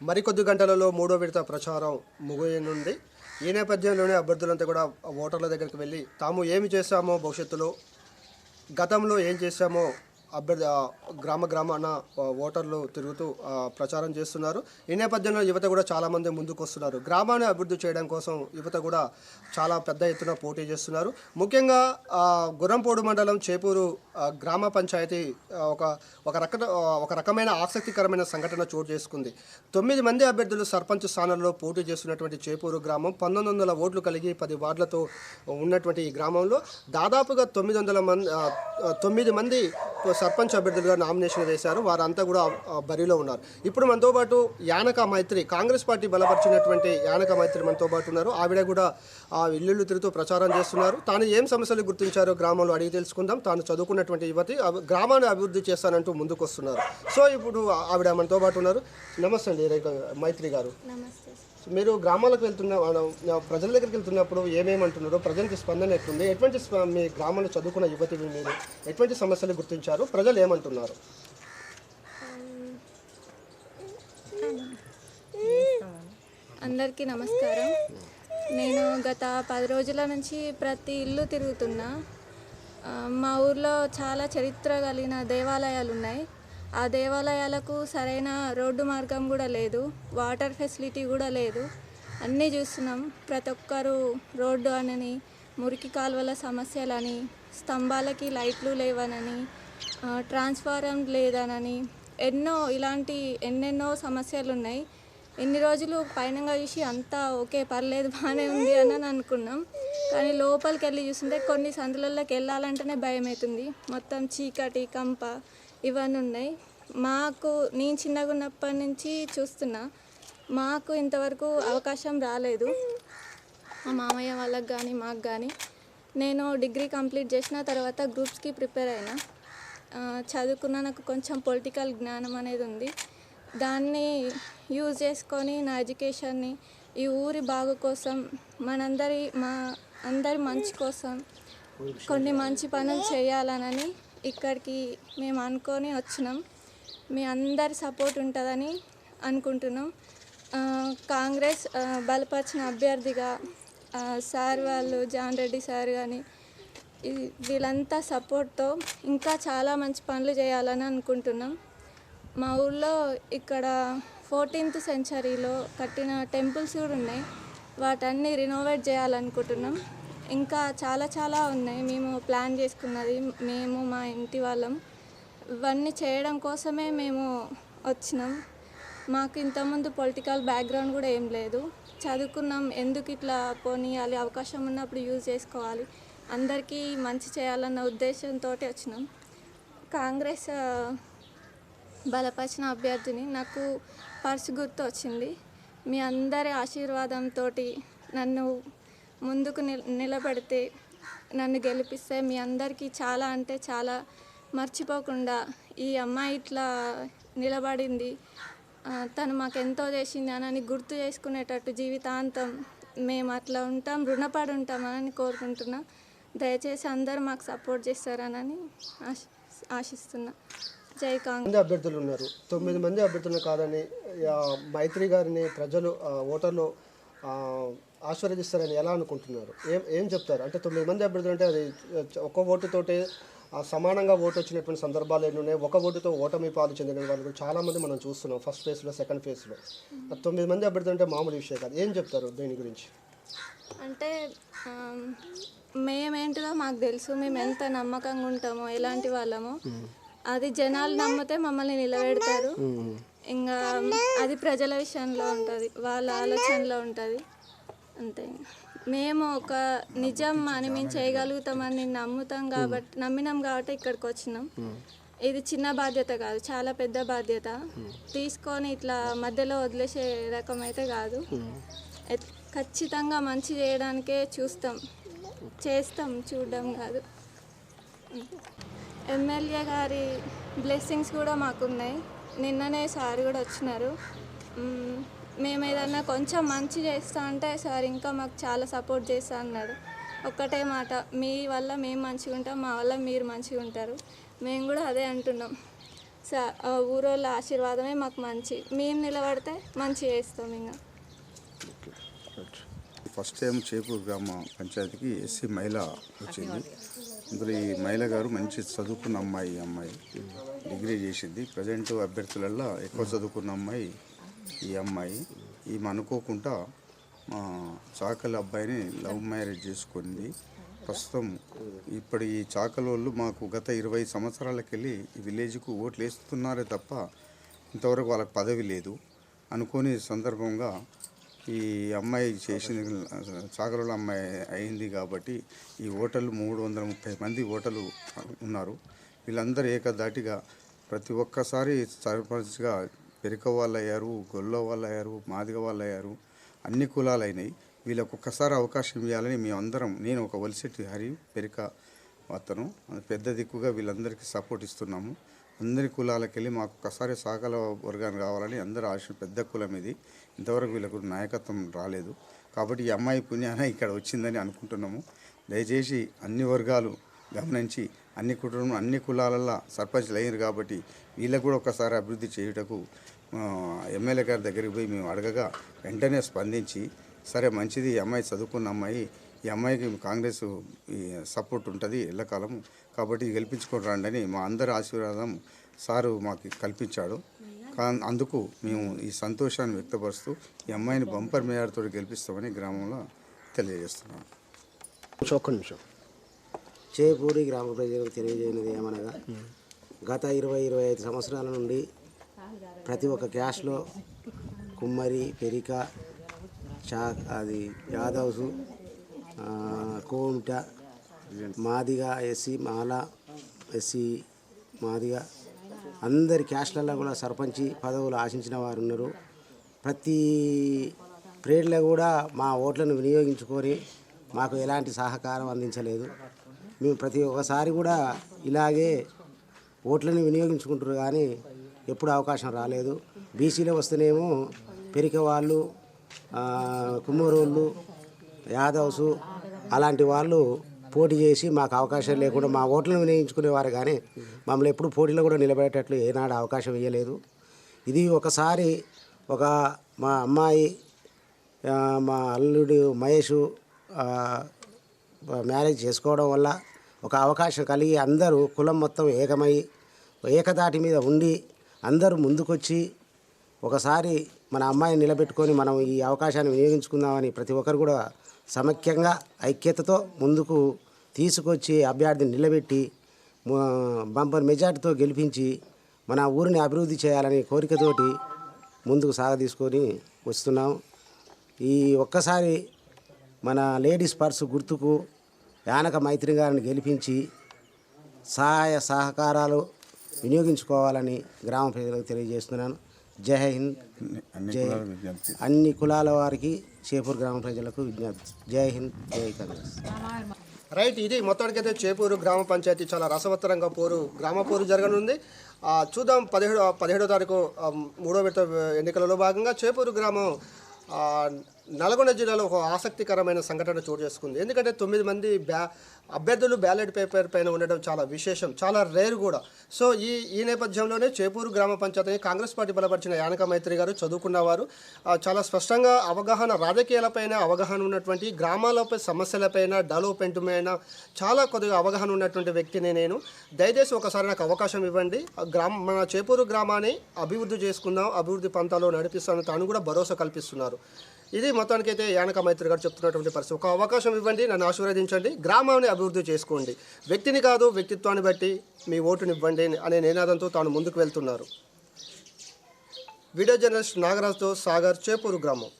మరికొద్ది గంటలలో మూడో విడత ప్రచారం ముగియనుంది. ఈ నేపథ్యంలోనే అభ్యర్థులంతా కూడా ఓటర్ల దగ్గరికి వెళ్ళి తాము ఏమి చేశామో భవిష్యత్తులో, గతంలో ఏం చేశామో గ్రామాన ఓటర్లు తిరుగుతూ ప్రచారం చేస్తున్నారు. ఈ నేపథ్యంలో యువత కూడా చాలామంది ముందుకు వస్తున్నారు. గ్రామాన్ని అభివృద్ధి చేయడం కోసం యువత కూడా చాలా పెద్ద ఎత్తున పోటీ చేస్తున్నారు. ముఖ్యంగా గుర్రంపోడు మండలం చేపూరు గ్రామ పంచాయతీ ఒక రకమైన ఆసక్తికరమైన సంఘటన చోటు చేసుకుంది. 9 మంది అభ్యర్థులు సర్పంచ్ స్థానంలో పోటీ చేస్తున్నటువంటి చేపూరు గ్రామం 1900 ఓట్లు కలిగి 10 వార్డులతో ఉన్నటువంటి ఈ గ్రామంలో దాదాపుగా 9 మంది సర్పంచ్ అభ్యర్థులుగా నామినేషన్ వేశారు. వారంతా కూడా బరిలో ఉన్నారు. ఇప్పుడు మనతో పాటు యానక మైత్రి, కాంగ్రెస్ పార్టీ బలపరిచినటువంటి యానక మైత్రి మనతో పాటు ఉన్నారు. ఆవిడ కూడా ఇల్లు తిరుగుతూ ప్రచారం చేస్తున్నారు. తాను ఏం సమస్యలు గుర్తించారో గ్రామంలో అడిగి తెలుసుకుందాం. తాను చదువుకున్నటువంటి యువతి గ్రామాన్ని అభివృద్ధి చేస్తానంటూ ముందుకు వస్తున్నారు. సో ఇప్పుడు ఆవిడ మనతో పాటు ఉన్నారు. నమస్తే అండి మైత్రి గారు. మీరు గ్రామాలకు ప్రజల దగ్గరికి వెళ్తున్నప్పుడు ఏమేమంటున్నారో, ప్రజలకి స్పందన ఎట్లుంది, ఎటువంటి మీ గ్రామంలో చదువుకున్న యువతి మీరు ఎటువంటి సమస్యలు గుర్తించారు, ప్రజలు ఏమంటున్నారు? అందరికీ నమస్కారం. నేను గత 10 రోజుల నుంచి ప్రతి ఇల్లు తిరుగుతున్నా. మా ఊర్లో చాలా చరిత్ర కలిగిన దేవాలయాలు ఉన్నాయి. ఆ దేవాలయాలకు సరైన రోడ్డు మార్గం కూడా లేదు, వాటర్ ఫెసిలిటీ కూడా లేదు. అన్నీ చూస్తున్నాం. ప్రతి ఒక్కరు రోడ్డు అనని, మురికి కాలువల సమస్యలని, స్తంభాలకి లైట్లు లేవనని, ట్రాన్స్ఫారం లేదనని ఎన్నెన్నో సమస్యలు ఉన్నాయి. ఇన్ని రోజులు పైనంగా చూసి అంతా ఓకే పర్లేదు బాగానే ఉంది అని అనుకున్నాం. కానీ లోపలికి వెళ్ళి చూస్తుంటే కొన్ని సందులలోకి వెళ్ళాలంటేనే భయం అవుతుంది. మొత్తం చీకటి, కంప ఇవన్నీ ఉన్నాయి. నేను చిన్నగా ఉన్నప్పటి నుంచి చూస్తున్నా, మాకు ఇంతవరకు అవకాశం రాలేదు. మా మామయ్య వాళ్ళకి కానీ మాకు కానీ. నేను డిగ్రీ కంప్లీట్ చేసిన తర్వాత గ్రూప్స్కి ప్రిపేర్ అయినా. చదువుకున్న నాకు కొంచెం పొలిటికల్ జ్ఞానం అనేది ఉంది. దాన్ని యూజ్ చేసుకొని నా ఎడ్యుకేషన్ని ఈ ఊరి బాగు కోసం, మా అందరి మంచి కోసం కొన్ని మంచి పనులు చేయాలనని ఇక్కడికి మేము అనుకొని వచ్చినాం. మీ అందరి సపోర్ట్ ఉంటుందని అనుకుంటున్నాం. కాంగ్రెస్ బలపరిచిన అభ్యర్థిగా సార్ వాళ్ళు, జాన్ రెడ్డి సార్ కానీ వీళ్ళంతా సపోర్ట్తో ఇంకా చాలా మంచి పనులు చేయాలని అనుకుంటున్నాం. మా ఊళ్ళో ఇక్కడ 14th సెంచరీలో కట్టిన టెంపుల్స్ కూడా ఉన్నాయి. వాటన్నీ రినోవేట్ చేయాలనుకుంటున్నాం. ఇంకా చాలా ఉన్నాయి మేము ప్లాన్ చేసుకున్నది. మేము మా ఇంటి వాళ్ళం ఇవన్నీ చేయడం కోసమే మేము వచ్చినాం. మాకు ఇంతకుముందు పొలిటికల్ బ్యాక్గ్రౌండ్ కూడా ఏం లేదు. చదువుకున్నాం, ఎందుకు ఇట్లా పోనీయాలి, అవకాశం ఉన్నప్పుడు యూజ్ చేసుకోవాలి, అందరికీ మంచి చేయాలన్న ఉద్దేశంతో వచ్చినాం. కాంగ్రెస్ బలపరిచిన అభ్యర్థిని నాకు పర్సు గుర్తు వచ్చింది. మీ అందరి ఆశీర్వాదంతో నన్ను ముందుకు నిలబెడితే, నన్ను గెలిపిస్తే మీ అందరికీ చాలా అంటే చాలా మర్చిపోకుండా ఈ అమ్మాయి ఇట్లా నిలబడింది, తను మాకు ఎంతో చేసింది అని గుర్తు చేసుకునేటట్టు జీవితాంతం మేము అట్లా ఉంటాం, రుణపడి ఉంటామని కోరుకుంటున్నా. దయచేసి అందరూ మాకు సపోర్ట్ చేస్తారని ఆశిస్తున్నా. జై కాంగ్రెస్. అభ్యర్థులు ఉన్నారు, 9 మంది అభ్యర్థులు కాదని మైత్రి గారిని ప్రజలు ఓటర్లు ఆశీర్వదిస్తారని ఎలా అనుకుంటున్నారు? ఏం చెప్తారు? అంటే 9 మంది అభ్యర్థులు అంటే అది ఒక ఓటుతోటే సమానంగా ఓటు వచ్చినటువంటి సందర్భాలు ఎన్ని ఉన్నాయి. ఒక ఓటుతో ఓటమి పాలు చెందిన వాళ్ళు చాలామంది మనం చూస్తున్నాం. ఫస్ట్ ఫేజ్లో, సెకండ్ ఫేజ్లో 9 మంది అభ్యర్థులు అంటే మామూలు విషయం కాదు. ఏం చెప్తారు దీని గురించి? అంటే మేమేంటిదో మాకు తెలుసు, మేము ఎంత నమ్మకంగా ఉంటామో, ఎలాంటి వాళ్ళమో. అది జనాలు నమ్మితే మమ్మల్ని నిలబెడతారు. ఇంకా అది ప్రజల విషయంలో ఉంటుంది, వాళ్ళ ఆలోచనలో ఉంటుంది అంతే. మేము ఒక నిజం అని మేము చేయగలుగుతామని నమ్మినాం కాబట్టి ఇక్కడికి వచ్చినాం. ఇది చిన్న బాధ్యత కాదు, చాలా పెద్ద బాధ్యత. తీసుకొని ఇట్లా మధ్యలో వదిలేసే రకం అయితే కాదు. ఖచ్చితంగా మంచి చేయడానికే చేస్తాం, చూడడం కాదు. ఎమ్మెల్యే గారి బ్లెస్సింగ్స్ కూడా మాకున్నాయి. నిన్ననే సార్ కూడా వచ్చినారు. మేము ఏదన్నా కొంచెం మంచి చేస్తా అంటే సార్ ఇంకా మాకు చాలా సపోర్ట్ చేస్తా అన్నాడు. ఒక్కటే మాట, మీ వల్ల మేము మంచిగా ఉంటాం, మా వల్ల మీరు మంచిగా ఉంటారు. మేము కూడా అదే అంటున్నాం. ఊరోళ్ళ ఆశీర్వాదమే మాకు మంచి, మేము నిలబడితే మంచి చేస్తాం. ఇంకా ఫస్ట్ టైం చేపూరు గ్రామ పంచాయతీకి ఎస్సీ మహిళ వచ్చింది. అందులో ఈ మహిళ గారు మంచి చదువుకున్న అమ్మాయి డిగ్రీ చేసింది. ప్రజెంట్ అభ్యర్థులల్లో ఎక్కువ చదువుకున్న అమ్మాయి ఈ అమ్మాయి. ఈమె అనుకోకుండా మా చాకలి అబ్బాయిని లవ్ మ్యారేజ్ చేసుకుంది. ప్రస్తుతం ఇప్పుడు ఈ చాకలోళ్ళు మాకు గత 20 సంవత్సరాలకెళ్ళి ఈ విలేజ్కు ఓట్లు వేస్తున్నారే తప్ప ఇంతవరకు వాళ్ళకి పదవి లేదు. అనుకోని సందర్భంగా ఈ అమ్మాయి చేసింది, చాకలోళ్ళ అమ్మాయి అయింది కాబట్టి ఈ ఓటర్లు 330 మంది ఓటర్లు ఉన్నారు. వీళ్ళందరూ ఏకధాటిగా ప్రతి ఒక్కసారి సర్పంచ్గా పెరిక వాళ్ళు అయ్యారు, గొల్ల వాళ్ళు అయ్యారు, మాదిగ వాళ్ళు అయ్యారు, అన్ని కులాలు అయినాయి. వీళ్ళకు ఒక్కసారి అవకాశం ఇవ్వాలని మేమందరం, నేను ఒక వలిసెట్టి హరి పెరిక అతను పెద్ద దిక్కుగా వీళ్ళందరికీ సపోర్ట్ ఇస్తున్నాము. అందరి కులాలకు వెళ్ళి మాకు ఒక్కసారి సాకల వర్గాన్ని కావాలని అందరూ ఆశ. పెద్ద కులం ఇది, ఇంతవరకు వీళ్ళకు నాయకత్వం రాలేదు కాబట్టి ఈ అమ్మాయి పుణ్యాన ఇక్కడ వచ్చిందని అనుకుంటున్నాము. దయచేసి అన్ని వర్గాలు గమనించి అన్ని కుటుంబం అన్ని కులాలల్లో సర్పంచ్లు అయ్యారు కాబట్టి వీళ్ళకు కూడా ఒకసారి అభివృద్ధి చేయుటకు ఎమ్మెల్యే గారి దగ్గరికి పోయి మేము అడగగా వెంటనే స్పందించి సరే మంచిది, ఈ అమ్మాయి చదువుకున్న అమ్మాయి, ఈ అమ్మాయికి కాంగ్రెస్ సపోర్ట్ ఉంటుంది ఎల్లకాలం కాబట్టి గెలిపించుకొని రండి అని మా అందరి ఆశీర్వాదం సారు మాకు కల్పించాడు. అందుకు మేము ఈ సంతోషాన్ని వ్యక్తపరుస్తూ ఈ అమ్మాయిని బంపర్ మేయర్తో గెలిపిస్తామని గ్రామంలో తెలియజేస్తున్నాం. ఒక్క నిమిషం. చేపూరి గ్రామ ప్రజలకు తెలియజేయనిది ఏమనగా గత 20-25 సంవత్సరాల నుండి ప్రతి ఒక్క క్యాస్ట్లో కుమ్మరి, పెరిక, అది యాదవ్సు, కోమిట, మాదిగ, ఎస్సీ, మాల, ఎస్సీ, మాదిగ అందరి క్యాస్ట్లలో కూడా సర్పంచి పదవులు ఆశించిన వారు ఉన్నారు. ప్రతి ప్రేడ్లో కూడా మా ఓట్లను వినియోగించుకొని మాకు ఎలాంటి సహకారం అందించలేదు. మేము ప్రతి ఒక్కసారి కూడా ఇలాగే ఓట్లను వినియోగించుకుంటారు కానీ ఎప్పుడు అవకాశం రాలేదు. బీసీలో వస్తేనేమో పెరిక వాళ్ళు, కుమ్మరోళ్ళు, యాదవ్సు అలాంటి వాళ్ళు పోటీ చేసి మాకు అవకాశం లేకుండా మా ఓట్లను వినియోగించుకునేవారు కానీ మమ్మల్ని ఎప్పుడు పోటీలో కూడా నిలబడేటట్లు ఏనాడు అవకాశం ఇవ్వలేదు. ఇది ఒకసారి మా అమ్మాయి మా అల్లుడు మహేషు మ్యారేజ్ చేసుకోవడం వల్ల ఒక అవకాశం కలిగి అందరూ కులం మొత్తం ఏకమై ఏకదాటి మీద ఉండి అందరూ ముందుకొచ్చి ఒకసారి మన అమ్మాయిని నిలబెట్టుకొని మనం ఈ అవకాశాన్ని వినియోగించుకుందామని ప్రతి ఒక్కరు కూడా సమైక్యంగా ఐక్యతతో ముందుకు తీసుకొచ్చి అభ్యర్థిని నిలబెట్టి బంపర్ మెజార్టీతో గెలిపించి మన ఊరిని అభివృద్ధి చేయాలనే కోరికతోటి ముందుకు సాగదీసుకొని వస్తున్నాం. ఈ ఒక్కసారి మన లేడీస్ పర్సు గుర్తుకు యానక మైత్రి గారిని గెలిపించి సహాయ సహకారాలు వినియోగించుకోవాలని గ్రామ ప్రజలకు తెలియజేస్తున్నాను. జై హింద్. అన్ని కులాల వారికి చేపూరు గ్రామ ప్రజలకు విజ్ఞప్తి. జై హింద్, జై కాంగ్రెస్. రైట్, ఇది మొత్తానికైతే చేపూరు గ్రామ పంచాయతీ చాలా రసవత్తరంగా గ్రామ పోరు జరగనుంది. చూద్దాం 17వ తారీఖు 3వ విడత ఎన్నికలలో భాగంగా చేపూరు గ్రామం నల్గొండ జిల్లాలో ఒక ఆసక్తికరమైన సంఘటన చోటు చేసుకుంది. ఎందుకంటే 9 మంది అభ్యర్థులు బ్యాలెట్ పేపర్ పైన ఉండడం చాలా విశేషం, చాలా రేర్ కూడా. సో ఈ నేపథ్యంలోనే చేపూరు గ్రామ పంచాయతీ కాంగ్రెస్ పార్టీ బలపరిచిన యానక మైత్రి గారు చదువుకున్నవారు, చాలా స్పష్టంగా అవగాహన, రాజకీయాలపైన అవగాహన ఉన్నటువంటి, గ్రామాలపై సమస్యలపైన డెవలప్మెంట్ పైన చాలా కొద్దిగా అవగాహన ఉన్నటువంటి వ్యక్తిని నేను. దయచేసి ఒకసారి నాకు అవకాశం ఇవ్వండి, మన చేపూరు గ్రామాన్ని అభివృద్ధి చేసుకుందాం, అభివృద్ధి పంతాలో నడిపిస్తాను తాను కూడా భరోసా కల్పిస్తున్నారు. ఇది మొత్తానికైతే యానక మైత్రి గారు చెప్తున్నటువంటి పరిస్థితి. ఒక అవకాశం ఇవ్వండి, నన్ను ఆశీర్వదించండి, గ్రామాన్ని అభివృద్ధి చేసుకోండి, వ్యక్తిని కాదు వ్యక్తిత్వాన్ని బట్టి మీ ఓటునివ్వండి అనే నినాదంతో తాను ముందుకు వెళ్తున్నారు. వీడియో జర్నలిస్ట్ నాగరాజ్తో సాగర్, చేపూరు గ్రామం.